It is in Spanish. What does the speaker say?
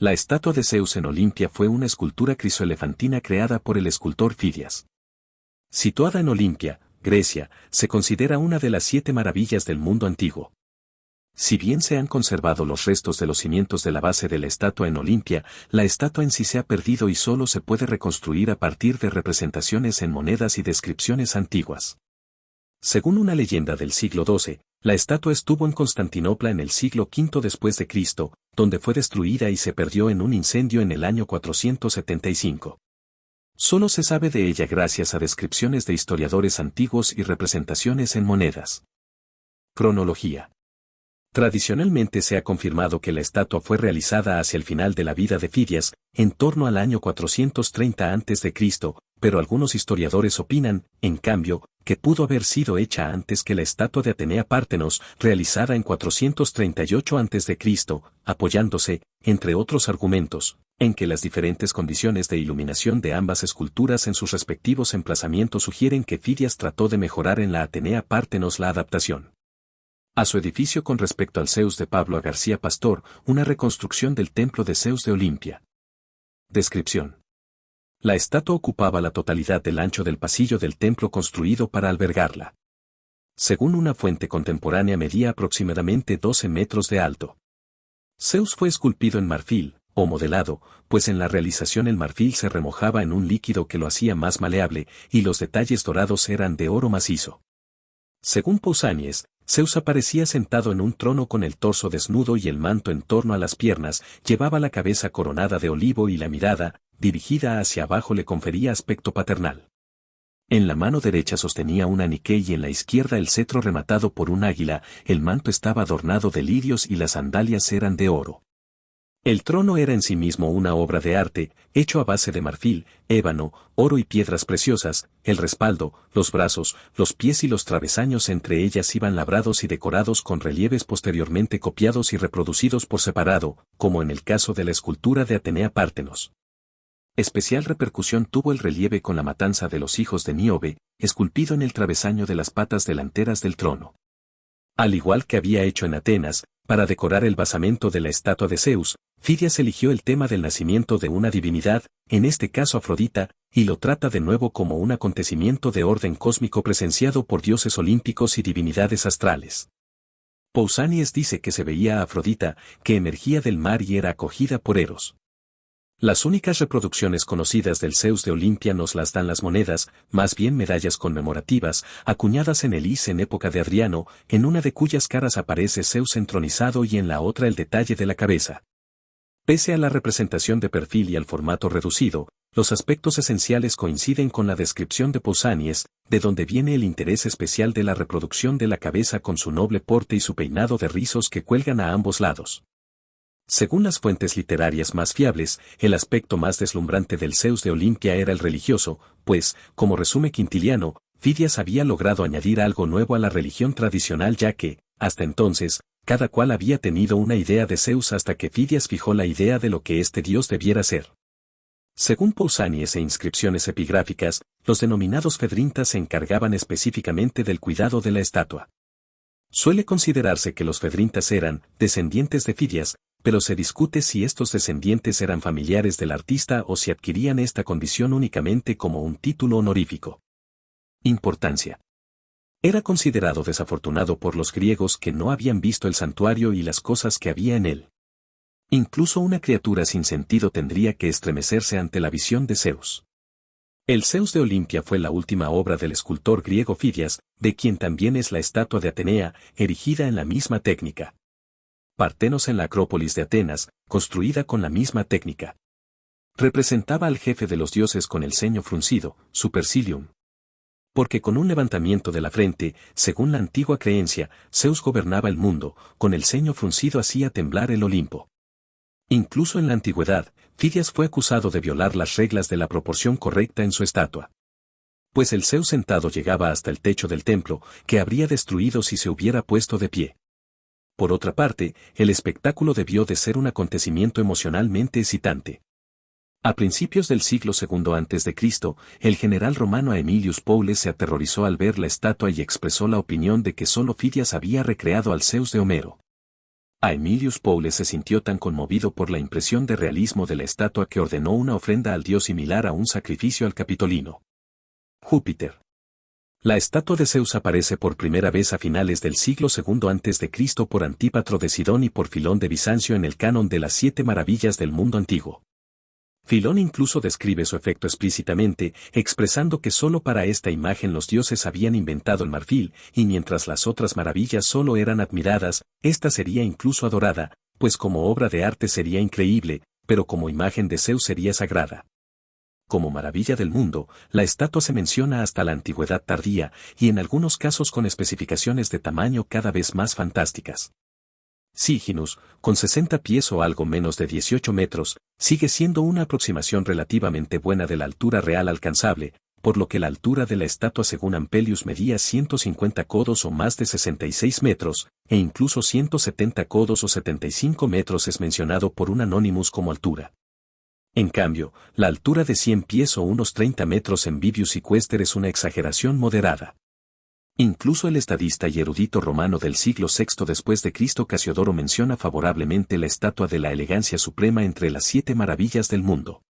La estatua de Zeus en Olimpia fue una escultura crisoelefantina creada por el escultor Fidias. Situada en Olimpia, Grecia, se considera una de las 7 maravillas del mundo antiguo. Si bien se han conservado los restos de los cimientos de la base de la estatua en Olimpia, la estatua en sí se ha perdido y solo se puede reconstruir a partir de representaciones en monedas y descripciones antiguas. Según una leyenda del siglo XII, la estatua estuvo en Constantinopla en el siglo V después de Cristo, donde fue destruida y se perdió en un incendio en el año 475. Solo se sabe de ella gracias a descripciones de historiadores antiguos y representaciones en monedas. Cronología. Tradicionalmente se ha confirmado que la estatua fue realizada hacia el final de la vida de Fidias, en torno al año 430 a.C., pero algunos historiadores opinan, en cambio, que pudo haber sido hecha antes que la estatua de Atenea Pártenos, realizada en 438 a.C., apoyándose, entre otros argumentos, en que las diferentes condiciones de iluminación de ambas esculturas en sus respectivos emplazamientos sugieren que Fidias trató de mejorar en la Atenea Pártenos la adaptación a su edificio con respecto al Zeus de Pablo García Pastor, una reconstrucción del templo de Zeus de Olimpia. Descripción. La estatua ocupaba la totalidad del ancho del pasillo del templo construido para albergarla. Según una fuente contemporánea medía aproximadamente 12 metros de alto. Zeus fue esculpido en marfil, o modelado, pues en la realización el marfil se remojaba en un líquido que lo hacía más maleable, y los detalles dorados eran de oro macizo. Según Pausanias, Zeus aparecía sentado en un trono con el torso desnudo y el manto en torno a las piernas, llevaba la cabeza coronada de olivo y la mirada, dirigida hacia abajo, le confería aspecto paternal. En la mano derecha sostenía un anique y en la izquierda el cetro rematado por un águila, el manto estaba adornado de lirios y las sandalias eran de oro. El trono era en sí mismo una obra de arte, hecho a base de marfil, ébano, oro y piedras preciosas, el respaldo, los brazos, los pies y los travesaños entre ellas iban labrados y decorados con relieves posteriormente copiados y reproducidos por separado, como en el caso de la escultura de Atenea Pártenos. Especial repercusión tuvo el relieve con la matanza de los hijos de Níobe, esculpido en el travesaño de las patas delanteras del trono. Al igual que había hecho en Atenas, para decorar el basamento de la estatua de Zeus, Fidias eligió el tema del nacimiento de una divinidad, en este caso Afrodita, y lo trata de nuevo como un acontecimiento de orden cósmico presenciado por dioses olímpicos y divinidades astrales. Pausanias dice que se veía a Afrodita, que emergía del mar y era acogida por Eros. Las únicas reproducciones conocidas del Zeus de Olimpia nos las dan las monedas, más bien medallas conmemorativas, acuñadas en Elis en época de Adriano, en una de cuyas caras aparece Zeus entronizado y en la otra el detalle de la cabeza. Pese a la representación de perfil y al formato reducido, los aspectos esenciales coinciden con la descripción de Pausanias, de donde viene el interés especial de la reproducción de la cabeza con su noble porte y su peinado de rizos que cuelgan a ambos lados. Según las fuentes literarias más fiables, el aspecto más deslumbrante del Zeus de Olimpia era el religioso, pues, como resume Quintiliano, Fidias había logrado añadir algo nuevo a la religión tradicional ya que, hasta entonces, cada cual había tenido una idea de Zeus hasta que Fidias fijó la idea de lo que este dios debiera ser. Según Pausanias e inscripciones epigráficas, los denominados fedrintas se encargaban específicamente del cuidado de la estatua. Suele considerarse que los fedrintas eran descendientes de Fidias, pero se discute si estos descendientes eran familiares del artista o si adquirían esta condición únicamente como un título honorífico. Importancia. Era considerado desafortunado por los griegos que no habían visto el santuario y las cosas que había en él. Incluso una criatura sin sentido tendría que estremecerse ante la visión de Zeus. El Zeus de Olimpia fue la última obra del escultor griego Fidias, de quien también es la estatua de Atenea, erigida en la misma técnica. Partenos en la Acrópolis de Atenas, construida con la misma técnica. Representaba al jefe de los dioses con el ceño fruncido, supercilium. Porque con un levantamiento de la frente, según la antigua creencia, Zeus gobernaba el mundo, con el ceño fruncido hacía temblar el Olimpo. Incluso en la antigüedad, Fidias fue acusado de violar las reglas de la proporción correcta en su estatua. Pues el Zeus sentado llegaba hasta el techo del templo, que habría destruido si se hubiera puesto de pie. Por otra parte, el espectáculo debió de ser un acontecimiento emocionalmente excitante. A principios del siglo II a.C., el general romano Aemilius Paules se aterrorizó al ver la estatua y expresó la opinión de que solo Fidias había recreado al Zeus de Homero. Aemilius Paule se sintió tan conmovido por la impresión de realismo de la estatua que ordenó una ofrenda al dios similar a un sacrificio al Capitolino. Júpiter. La estatua de Zeus aparece por primera vez a finales del siglo II a.C. por Antípatro de Sidón y por Filón de Bizancio en el canon de las 7 maravillas del mundo antiguo. Filón incluso describe su efecto explícitamente, expresando que solo para esta imagen los dioses habían inventado el marfil, y mientras las otras maravillas solo eran admiradas, esta sería incluso adorada, pues como obra de arte sería increíble, pero como imagen de Zeus sería sagrada. Como maravilla del mundo, la estatua se menciona hasta la antigüedad tardía, y en algunos casos con especificaciones de tamaño cada vez más fantásticas. Siginus, con 60 pies o algo menos de 18 metros, sigue siendo una aproximación relativamente buena de la altura real alcanzable, por lo que la altura de la estatua según Ampelius medía 150 codos o más de 66 metros, e incluso 170 codos o 75 metros es mencionado por un Anonymous como altura. En cambio, la altura de 100 pies o unos 30 metros en Vivius y Cuester es una exageración moderada. Incluso el estadista y erudito romano del siglo VI después de Cristo Casiodoro menciona favorablemente la estatua de la elegancia suprema entre las 7 maravillas del mundo.